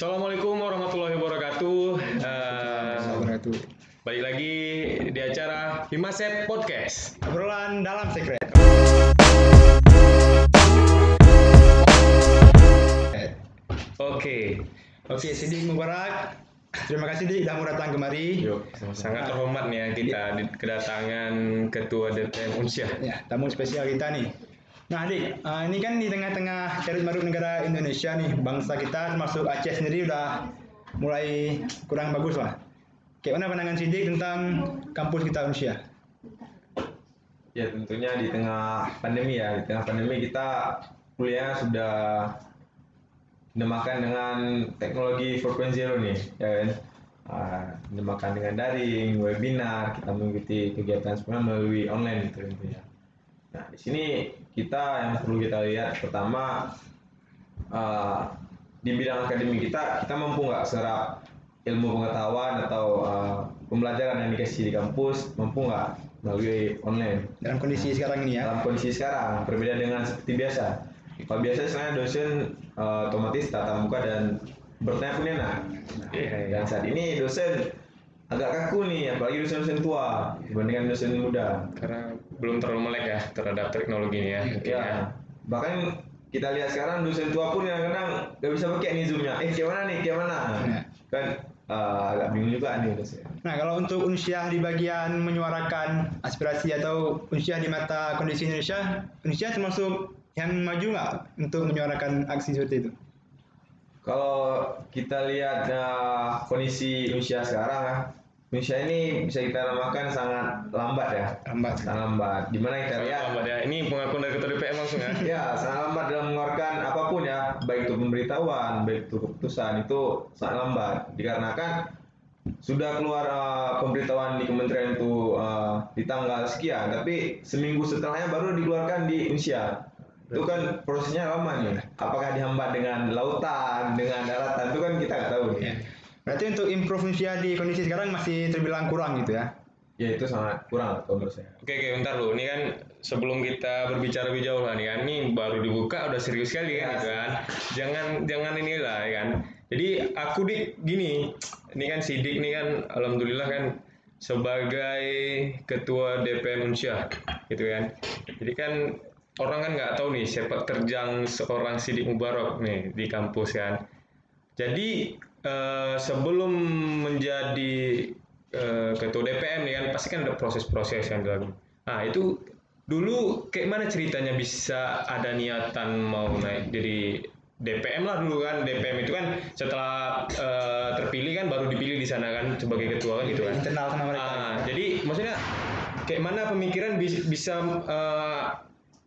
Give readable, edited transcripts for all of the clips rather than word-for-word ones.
Assalamualaikum warahmatullahi wabarakatuh. Balik lagi di acara Himaset Podcast. Obrolan dalam sekret. Oke, Sidik Mubarak. Terima kasih Dik sudah mau datang kemari. Sangat terhormat nih ya kita kedatangan Ketua DPM Unsyah. Ya, tamu spesial kita nih. Nah Dik, ini kan di tengah-tengah carut marut negara Indonesia nih, bangsa kita termasuk Aceh sendiri udah mulai kurang bagus lah. Kayak mana pandangan Sidik tentang kampus kita Unsyah? Ya tentunya di tengah pandemi kita kuliah sudah dinamakan dengan teknologi 4.0 nih, ya kan? Dinamakan dengan daring, webinar, kita mengikuti kegiatan semua melalui online gitu tentunya. Nah di sini kita yang perlu kita lihat pertama di bidang akademik kita mampu nggak serap ilmu pengetahuan atau pembelajaran yang dikasih di kampus, mampu nggak melalui online Dalam kondisi sekarang ini ya. dalam kondisi sekarang berbeda dengan seperti biasa. Kalau biasa sebenarnya dosen otomatis tatap muka dan bertanya pun enak. Dan saat ini dosen agak kaku nih, apalagi dosen-dosen tua dibandingkan dosen muda. Karena belum terlalu melek ya terhadap teknologi ini ya. Mungkin ya. Bahkan kita lihat sekarang dosen tua pun kadang-kadang nggak bisa pakai nih zoomnya. Kayak mana? Kan agak bingung juga nih dosen. Nah kalau untuk Unsyah di bagian menyuarakan aspirasi atau Unsyah di mata kondisi Indonesia, Unsyah termasuk yang maju nggak untuk menyuarakan aksi seperti itu? Kalau kita lihat kondisi Indonesia sekarang Indonesia ini bisa kita namakan sangat lambat ya. Sangat lambat. Dimana kita lihat Lambat ya. Ini pengakuan dari Ketua DPM langsung ya. ya sangat lambat dalam mengeluarkan apapun ya, baik itu pemberitahuan, baik itu keputusan, itu sangat lambat. Dikarenakan sudah keluar pemberitahuan di kementerian itu di tanggal sekian, tapi seminggu setelahnya baru dikeluarkan di Unsyah. Itu kan prosesnya lama nih. Apakah dihambat dengan lautan, dengan daratan, itu kan kita nggak tahu. Ya. Berarti untuk improve Unsyah di kondisi sekarang masih terbilang kurang gitu ya? Ya itu sangat kurang kalau menurut saya. Oke, bentar lu. Ini kan sebelum kita berbicara lebih jauh lah nih kan. Ini baru dibuka udah serius sekali kan gitu kan. Jangan inilah ya kan. Jadi aku gini. Ini kan Sidik nih kan alhamdulillah kan sebagai Ketua DPM Unsyah gitu kan. Jadi kan orang kan nggak tahu nih sepak terjang seorang Sidik Mubarak nih di kampus kan. Jadi sebelum menjadi Ketua DPM nih kan pasti kan ada proses-proses yang dilakukan. Nah itu dulu kayak mana ceritanya bisa ada niatan mau naik jadi DPM lah dulu kan. DPM itu kan setelah terpilih kan baru dipilih di sana kan sebagai ketua kan gitu kan. Internal sama mereka. Jadi maksudnya kayak mana pemikiran bisa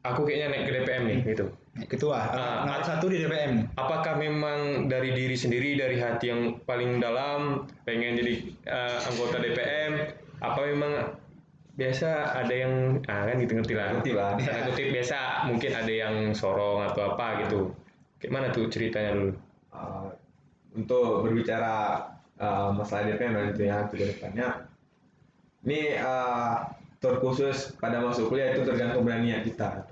aku kayaknya naik ke DPM nih gitu. Ketua, nomor satu di DPM. Apakah memang dari diri sendiri, dari hati yang paling dalam pengen jadi anggota DPM? Apa memang biasa ada yang kan gitu ngerti lah. Karena kutip biasa mungkin ada yang sorong atau apa gitu. Kayak mana tuh ceritanya dulu? Untuk berbicara masalah DPM nanti ya ke depannya, ini terkhusus pada masuk kuliah itu tergantung dari niat kita.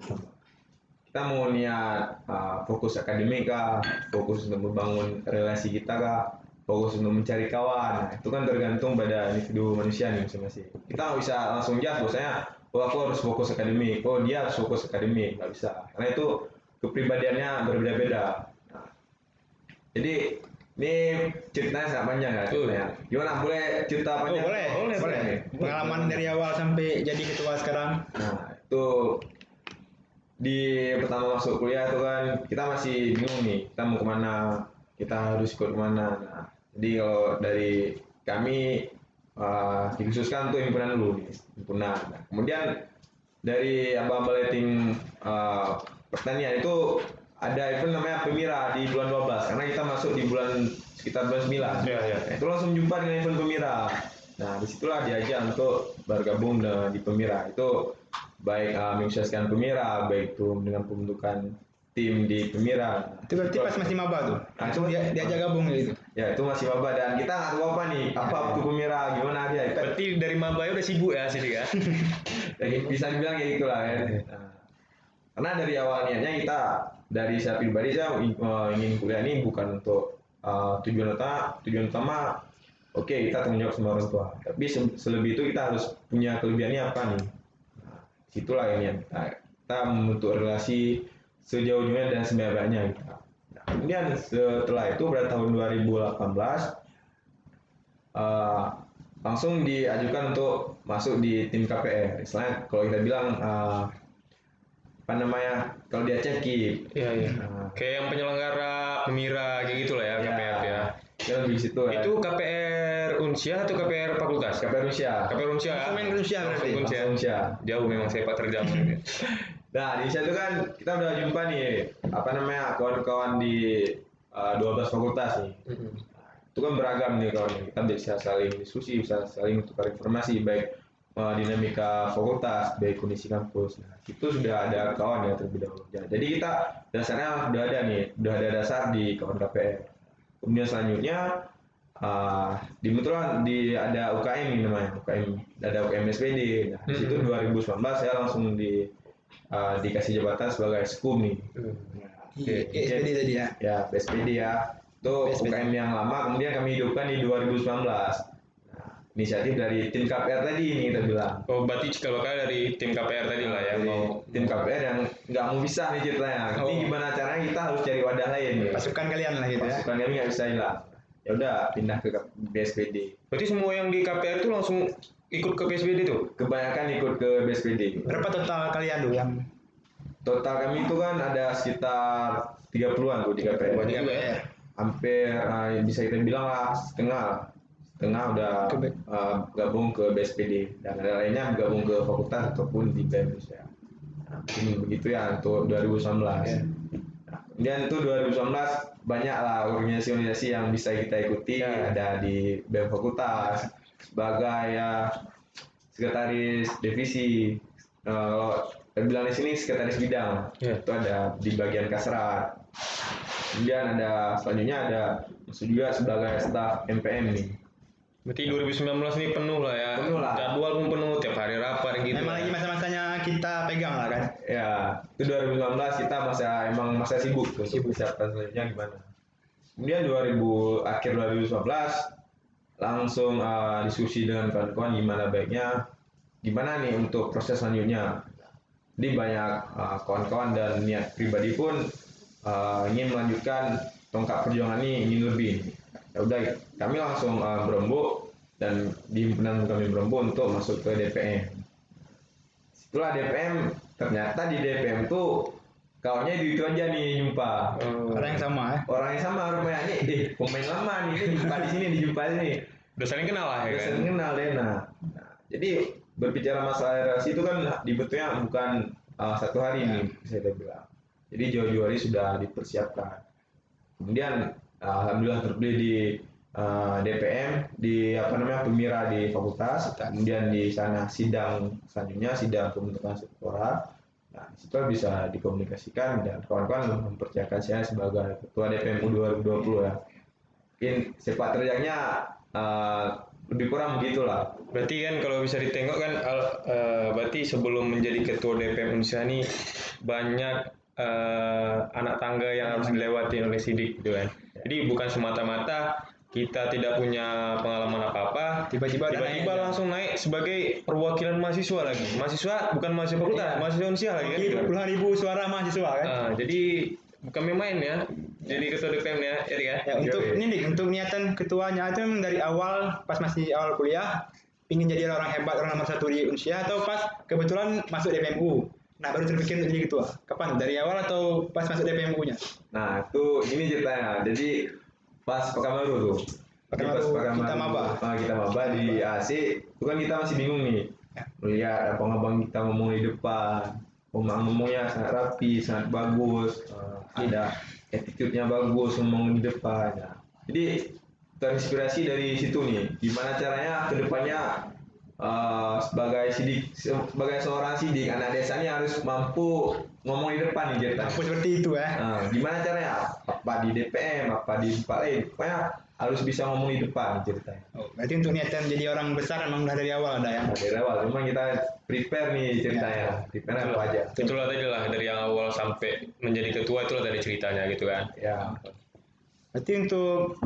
Kita mau niat fokus akademik kah, fokus untuk membangun relasi kita kah, fokus untuk mencari kawan. Nah, itu kan tergantung pada individu manusia nih masing-masing. Kita nggak bisa langsung judge bahwasanya aku harus fokus akademik, dia harus fokus akademik, nggak bisa. Karena itu kepribadiannya berbeda-beda. Nah, jadi ini ceritanya sangat panjang ya. Gimana, boleh cerita panjang? Boleh. Pengalaman dari awal sampai jadi ketua sekarang. Nah itu di pertama masuk kuliah itu kan kita masih bingung nih, kita mau kemana, kita harus ikut kemana. Nah, jadi kalau dari kami dikhususkan untuk himpunan dulu nih, himpunan. Nah, kemudian dari abang-abang letting pertanian itu ada event namanya Pemira di bulan 12 karena kita masuk di sekitar bulan 9. Iya. Nah, itu langsung jumpa dengan event Pemira. Nah, disitulah diajak untuk bergabung di Pemira. Itu baik menyukseskan Pemira, baik itu dengan pembentukan tim di Pemira. Itu berarti pas masih maba tuh. Langsung diajak gabung gitu. Ya, itu masih maba dan kita nggak tahu apa nih, apa itu Pemira, gimana dia. Berarti dari maba udah sibuk ya sih ya. Jadi bisa dibilang kayak gitulah ya. Nah, karena dari awal niatnya kita dari saya pribadi saya ingin kuliah ini bukan untuk tujuan utama oke kita tanggung jawab sama orang tua, tapi selebih itu kita harus punya kelebihannya apa nih. Nah, situlah ini yang kita membentuk relasi sejauh jauhnya dan sebaik-baiknya kita. Nah, kemudian setelah itu pada tahun 2018 langsung diajukan untuk masuk di tim KPR. Istilahnya kalau kita bilang apa namanya, kalau di Aceh KIP. Iya. Kayak yang penyelenggara Pemira kayak gitulah ya, KPR ya. Kita lebih situ ya. Itu KPR Unsia atau KPR Fakultas? KPR Rusia. KPR Unsia. Langsung main ke Rusia berarti. Langsung Unsia. Jauh memang sepak terjang. Nah, di situ kan kita udah jumpa nih apa namanya kawan-kawan di 12 fakultas nih. Itu kan beragam nih kawan, kita bisa saling diskusi, bisa saling tukar informasi baik dinamika fakultas, baik kondisi kampus. Nah, itu sudah ada kawan ya terlebih dahulu. Jadi kita dasarnya udah ada dasar di kawan KPR. Kemudian selanjutnya ada UKM ini namanya, ada UKM SPD. Nah, di situ 2019 saya langsung dikasih jabatan sebagai SKUM nih. SPD tadi ya. Ya, SPD ya. Itu UKM yang lama, kemudian kami hidupkan di 2019. Nah, inisiatif dari tim KPR tadi ini kita bilang. Oh, berarti cikal bakal dari tim KPR tadi lah ya. Tim KPR yang nggak mau bisa nih ceritanya. Ini gimana caranya kita harus cari wadah lain. Pasukan kalian lah gitu ya. Pasukan kami nggak bisa hilang. Ya udah pindah ke BSPD. Berarti semua yang di KPR itu langsung ikut ke PSBD tuh? Kebanyakan ikut ke BSPD. Berapa total kalian tuh yang Total kami itu kan ada sekitar 30-an tuh di KPR. Banyak juga ya. Hampir bisa kita bilang lah setengah udah gabung ke BSPD dan ada lainnya gabung ke fakultas ataupun di BEM ya. Nah, ini begitu ya untuk 2019. Nah, kemudian itu 2019 banyak lah organisasi-organisasi yang bisa kita ikuti. Ada di BEM fakultas sebagai sekretaris divisi. Kalau bilang di sini sekretaris bidang itu ada di bagian Kasrat. Kemudian selanjutnya ada masuk juga sebagai staf MPM nih. Berarti 2019 ini penuh lah ya. Penuh lah. Jadwal pun penuh, tiap hari rapat gitu. memang lagi masa-masanya kita pegang lah kan. Ya, itu 2019 kita masa sibuk tuh. Persiapan selanjutnya gimana. Kemudian akhir 2019 langsung diskusi dengan kawan-kawan gimana nih untuk proses selanjutnya. Jadi banyak kawan-kawan dan niat pribadi pun ingin melanjutkan tongkat perjuangan ini, ingin lebih. Ya udah, kami langsung berembuk dan di himpunan kami berembuk untuk masuk ke DPM. Setelah DPM, ternyata di DPM tuh kawannya di itu aja nih jumpa. Orang yang sama ya. Orang yang sama rumahnya nih, pemain lama nih, jumpa di sini. Udah saling kenal lah ya Udah kan. saling kenal deh. Nah, jadi berbicara masalah relasi itu kan dibentuknya bukan satu hari ini bisa kita bilang. Jadi jauh-jauh hari sudah dipersiapkan. Kemudian alhamdulillah terpilih di DPM di Pemira di fakultas. Kemudian di sana sidang selanjutnya sidang pembentukan struktural. Nah, di situ bisa dikomunikasikan dan kawan-kawan mempercayakan saya sebagai ketua DPMU 2020 ya. Mungkin sepak terjangnya lebih kurang begitulah. Berarti kan kalau bisa ditengok kan, berarti sebelum menjadi ketua DPM Unsia ini banyak anak tangga yang harus dilewati oleh Sidik gitu kan. Jadi bukan semata-mata kita tidak punya pengalaman apa-apa, tiba-tiba langsung naik sebagai perwakilan mahasiswa lagi. Mahasiswa bukan mahasiswa fakultas, mahasiswa Unsia lagi kan. Puluhan ribu suara mahasiswa kan. Jadi bukan main ya. Jadi ketua DPM ya, Eri ya. Untuk niatan ketuanya itu memang dari awal pas masih awal kuliah ingin jadi orang hebat, orang nomor 1 di Unsia, atau pas kebetulan masuk DPMU. Nah, baru terpikir untuk jadi ketua. Kapan? Dari awal atau pas masuk DPMU-nya? Nah, itu ini ceritanya. Jadi pas Pekanbaru tuh. Kita maba. Kita maba di AC, itu kan kita masih bingung nih. Melihat abang-abang kita ngomong di depan. Ngomongnya sangat rapi, sangat bagus. Ada attitude-nya bagus ngomong di depan. Nah, jadi terinspirasi dari situ nih. Gimana caranya ke depannya sebagai seorang sidik anak desa ini harus mampu ngomong di depan nih ceritanya. Seperti itu ya. Gimana caranya? Apa di DPM, apa di tempat lain, pokoknya harus bisa ngomong di depan ceritanya. Berarti untuk niatan jadi orang besar memang udah dari awal ada ya. Dari awal, memang kita prepare nih ceritanya. Prepare apa aja. Itulah tadi lah dari yang awal sampai menjadi ketua, itulah dari ceritanya gitu kan. Ya. Berarti untuk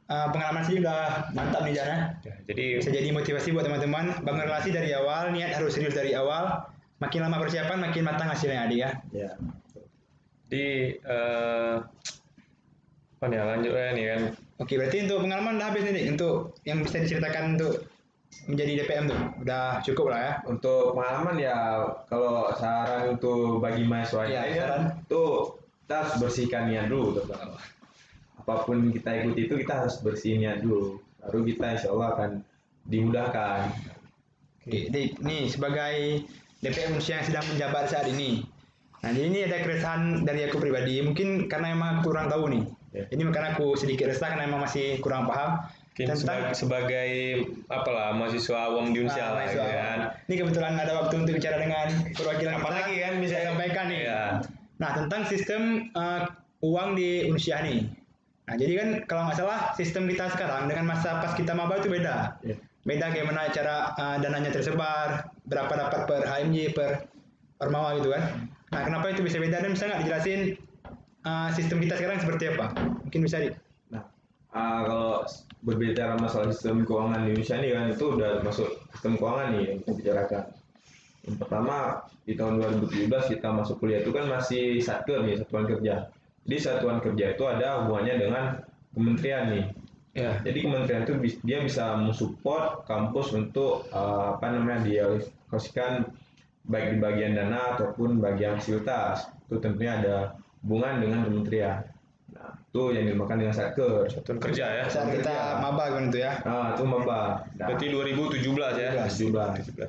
pengalaman sih udah mantap nih Jana. Ya, jadi Bisa jadi motivasi buat teman-teman. Bangun relasi dari awal, niat harus serius dari awal. Makin lama persiapan, makin matang hasilnya adik ya. Ya. di apa nih lanjut ya nih kan. Oke, berarti untuk pengalaman udah habis nih Dik. Untuk yang bisa diceritakan untuk menjadi DPM tuh. Udah cukup lah ya. Untuk pengalaman ya, kalau saran untuk bagi mahasiswa Iya, yang lain saran. kan, tuh kita harus bersihkan niat dulu terutama. Apapun kita ikuti itu kita harus bersih niat dulu. Baru kita insya Allah akan dimudahkan. Oke, Dik, nih sebagai DPM yang sedang menjabat saat ini. Nah, jadi ini ada keresahan dari aku pribadi. Mungkin karena emang aku kurang tahu nih. Ya. Ini karena aku sedikit resah karena emang masih kurang paham Mungkin sebagai apalah mahasiswa awam di Unsia lah gitu mahasiswa. kan. Ini kebetulan ada waktu untuk bicara dengan perwakilan Apalagi kita. kan bisa Saya sampaikan nih. Iya. Nah, tentang sistem uang di Unsia nih. Nah, jadi kan kalau nggak salah sistem kita sekarang dengan masa pas kita maba itu beda. Ya. Beda gimana cara dananya tersebar, berapa dapat per HMJ, per Ormawa gitu kan. Nah, kenapa itu bisa beda dan bisa nggak dijelasin sistem kita sekarang seperti apa? Mungkin bisa Nah, kalau berbicara masalah sistem keuangan di Indonesia ini kan, itu udah masuk sistem keuangan nih yang kita bicarakan. Yang pertama, di tahun 2017 kita masuk kuliah itu kan masih satker nih, satuan kerja. Jadi satuan kerja itu ada hubungannya dengan kementerian nih. Ya. Jadi kementerian itu dia bisa mensupport kampus untuk dialokasikan baik di bagian dana ataupun bagian fasilitas. Itu tentunya ada hubungan dengan kementerian. Nah, itu yang dinamakan dengan satker. Satuan kerja ya. saat kita maba kan itu ya. Nah, itu maba. Nah, Berarti 2017 ya. 17.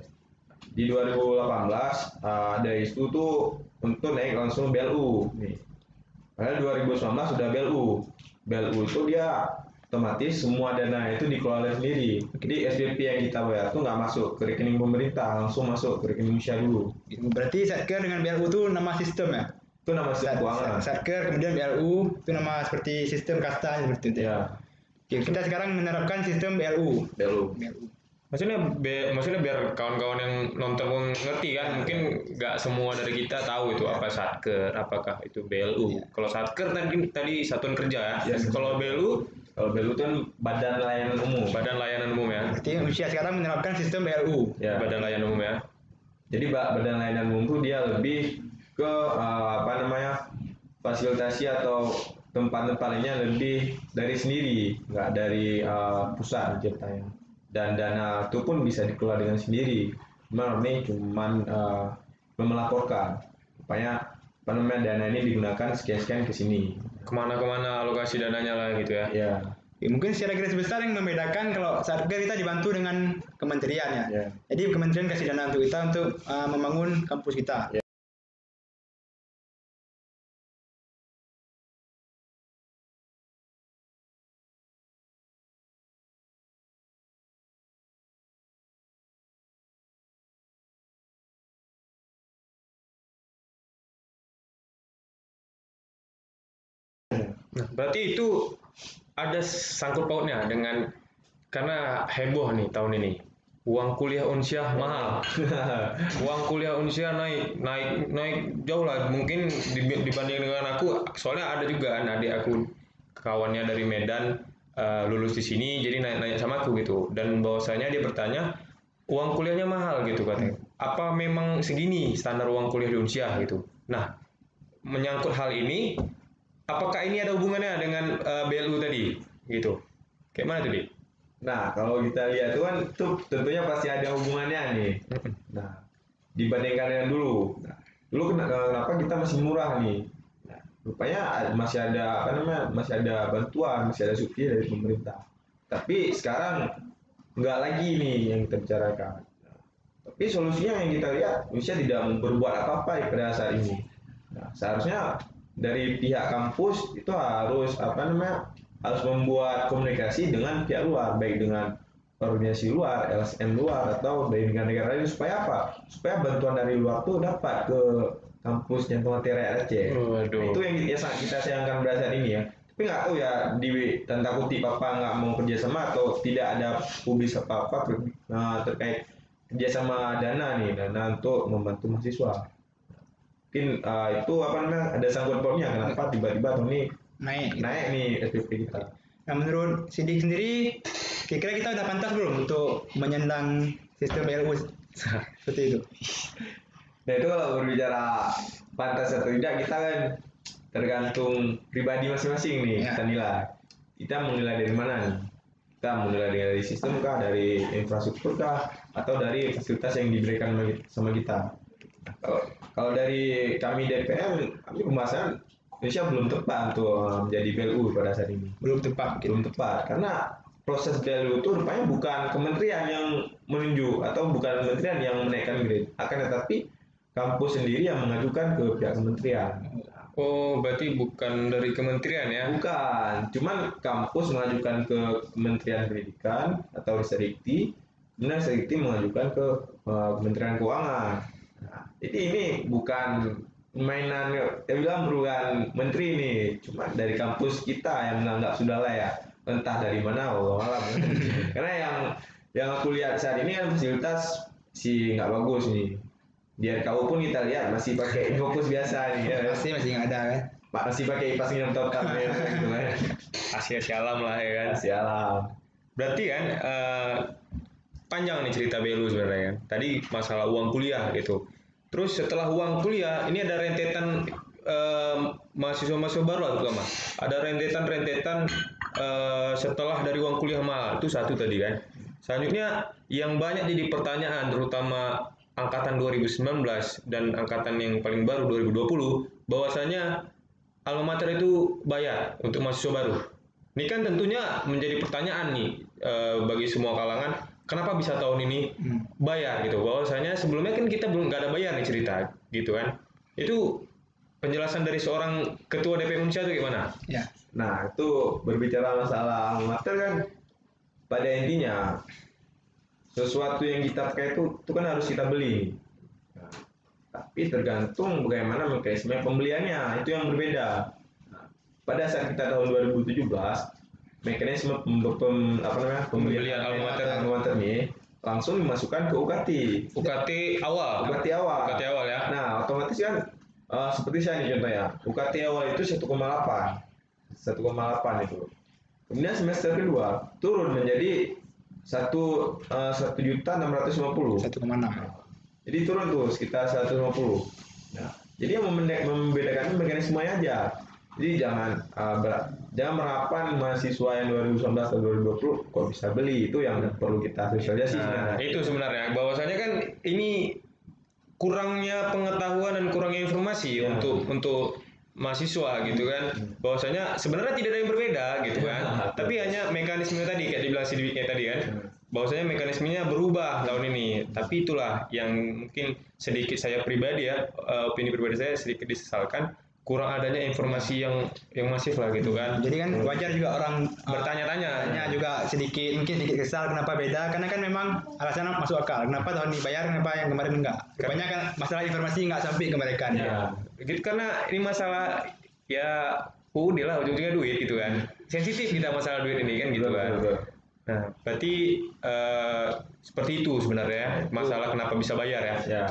Di 2018 ada isu tuh untuk naik langsung BLU nih. Padahal 2019 sudah BLU. BLU itu dia otomatis semua dana itu dikelola sendiri. Jadi SPP yang kita bayar itu nggak masuk ke rekening pemerintah, langsung masuk ke rekening Indonesia dulu. Berarti Satker dengan BLU itu nama sistem ya. Itu nama sistem keuangan. Satker kemudian BLU itu nama seperti sistem kasta seperti itu. Ya, Oke, kita sekarang menerapkan sistem BLU. BLU. Maksudnya biar kawan-kawan yang nonton pun ngerti kan, mungkin nggak semua dari kita tahu itu apa satker, apakah itu BLU. Kalau satker tadi satuan kerja ya. Kalau BLU Kalau itu kan Badan Layanan Umum. Badan Layanan Umum ya. Berarti Usia sekarang menerapkan sistem BLU. Ya. Badan Layanan Umum ya. Jadi Badan Layanan Umum itu dia lebih ke fasilitasi atau tempat-tempat lainnya lebih dari sendiri, nggak dari pusat ceritanya. Dan dana itu pun bisa dikelola dengan sendiri. Ini cuman melaporkan supaya dana ini digunakan sekian-sekian ke sini. Kemana-kemana alokasi dananya lah gitu ya. Ya. Ya, mungkin secara garis besar yang membedakan kalau Satker kita dibantu dengan kementerian ya. Ya. Jadi kementerian kasih dana untuk kita untuk membangun kampus kita. Ya. Nah, berarti itu ada sangkut pautnya dengan karena heboh nih tahun ini. Uang kuliah Unsyah mahal. Uang kuliah Unsyah naik jauh lah. Mungkin dibanding dengan aku, soalnya ada juga kan adik aku kawannya dari Medan lulus di sini, jadi nanya sama aku gitu. Dan bahwasanya dia bertanya, uang kuliahnya mahal gitu katanya. Apa memang segini standar uang kuliah di Unsyah gitu? Nah, menyangkut hal ini, apakah ini ada hubungannya dengan BLU tadi gitu? Kayak mana tuh, Dik? Nah, kalau kita lihat itu kan tentunya pasti ada hubungannya nih. Nah, dibandingkan dengan dulu. Nah, dulu kenapa kita masih murah nih? Nah, rupanya masih ada masih ada bantuan, masih ada subsidi dari pemerintah. Tapi sekarang nggak lagi nih yang kita bicarakan. Nah, tapi solusinya yang kita lihat, Indonesia tidak berbuat apa-apa pada saat ini. Nah, seharusnya dari pihak kampus itu harus harus membuat komunikasi dengan pihak luar, baik dengan organisasi luar, LSM luar, atau dari negara-negara lain supaya apa? Supaya bantuan dari luar tuh dapat ke kampus yang materi rakyat Aceh. Nah, itu yang kita sayangkan pada saat ini ya. Tapi nggak tahu ya, di tanda kutip apa nggak mau kerjasama atau tidak ada publis apa-apa terkait kerjasama dana untuk membantu mahasiswa. Mungkin itu ada sangkut pautnya kenapa tiba-tiba tahun ini naik. naik nih SPP kita. Nah, menurut Sidik sendiri, kira-kira kita udah pantas belum untuk menyandang sistem BLU seperti itu? Nah itu kalau berbicara pantas atau tidak kita kan tergantung pribadi masing-masing nih Ya. kita nilai. Kita mau nilai dari mana nih? Kita mau nilai dari sistem kah, dari infrastruktur kah, atau dari fasilitas yang diberikan sama kita. Nah, kalau dari kami DPM, kami pembahasan Indonesia belum tepat untuk menjadi BLU pada saat ini. Belum tepat. Gitu. Belum tepat karena proses BLU itu rupanya bukan kementerian yang menunjuk atau bukan kementerian yang menaikkan grade, akan tetapi kampus sendiri yang mengajukan ke pihak kementerian. Oh, berarti bukan dari kementerian ya? Bukan, cuman kampus mengajukan ke Kementerian Pendidikan atau Ristek-Dikti, kemudian Ristek-Dikti mengajukan ke Kementerian Keuangan. Nah, jadi ini bukan mainan, ya bilang bukan menteri ini, cuma dari kampus kita yang menganggap sudah layak. Entah dari mana, Allah alam. Karena yang aku lihat saat ini kan fasilitas nggak bagus nih. Di RKU pun kita lihat masih pakai Infocus biasa nih, ya. Masih nggak ada kan? Masih pakai kipas minum top up gitu kan. Asia alam lah ya kan? Masih alam. Berarti kan panjang nih cerita BLU sebenarnya kan. Tadi masalah uang kuliah gitu. Terus setelah uang kuliah, ini ada rentetan mahasiswa-mahasiswa baru lah terutama. Ada rentetan-rentetan setelah dari uang kuliah mal. Itu satu tadi kan. Selanjutnya yang banyak jadi pertanyaan terutama angkatan 2019 dan angkatan yang paling baru 2020 bahwasanya alma mater itu bayar untuk mahasiswa baru. Ini kan tentunya menjadi pertanyaan nih bagi semua kalangan, kenapa bisa tahun ini bayar gitu? Bahwasanya sebelumnya kan kita belum nggak ada bayar nih cerita, gitu kan? Itu penjelasan dari seorang ketua DPM Indonesia itu gimana? Ya. Nah, itu berbicara masalah alma mater kan pada intinya sesuatu yang kita pakai itu kan harus kita beli. Nah, tapi tergantung bagaimana mekanisme pembeliannya, itu yang berbeda. Nah, pada saat kita tahun 2017, mekanisme pembelian alma mater ini langsung dimasukkan ke UKT. UKT awal. UKT awal. UKT awal ya. Nah, otomatis kan seperti saya nih contohnya, UKT awal itu 1,8 itu. Kemudian semester kedua turun menjadi 1.650.000. 1,6. Jadi turun tuh sekitar 150. Nah, jadi yang membedakan mekanismenya aja. Jadi jangan berharapan mahasiswa yang 2019 atau 2020 kok bisa beli, itu yang perlu kita sosialisasi. Nah, itu sebenarnya bahwasanya kan ini kurangnya pengetahuan dan kurangnya informasi untuk mahasiswa gitu kan, bahwasanya sebenarnya tidak ada yang berbeda gitu kan, tapi hanya mekanisme tadi kayak dibilang Sidiknya tadi kan, bahwasanya mekanismenya berubah tahun ini. Tapi itulah yang mungkin sedikit saya pribadi ya, opini pribadi saya sedikit disesalkan, kurang adanya informasi yang masif lah gitu kan. Jadi kan wajar juga orang Bertanya-tanya. tanya juga mungkin sedikit kesal kenapa beda, karena kan memang alasannya masuk akal. Kenapa tahun ini bayar, kenapa yang kemarin enggak? Kebanyakan masalah informasi nggak sampai ke mereka nih. Ya, gitu karena ini masalah ya udah lah ujung-ujungnya duit gitu kan. Sensitif kita masalah duit ini kan gitu kan. Nah, berarti seperti itu sebenarnya masalah kenapa bisa bayar ya. Ya,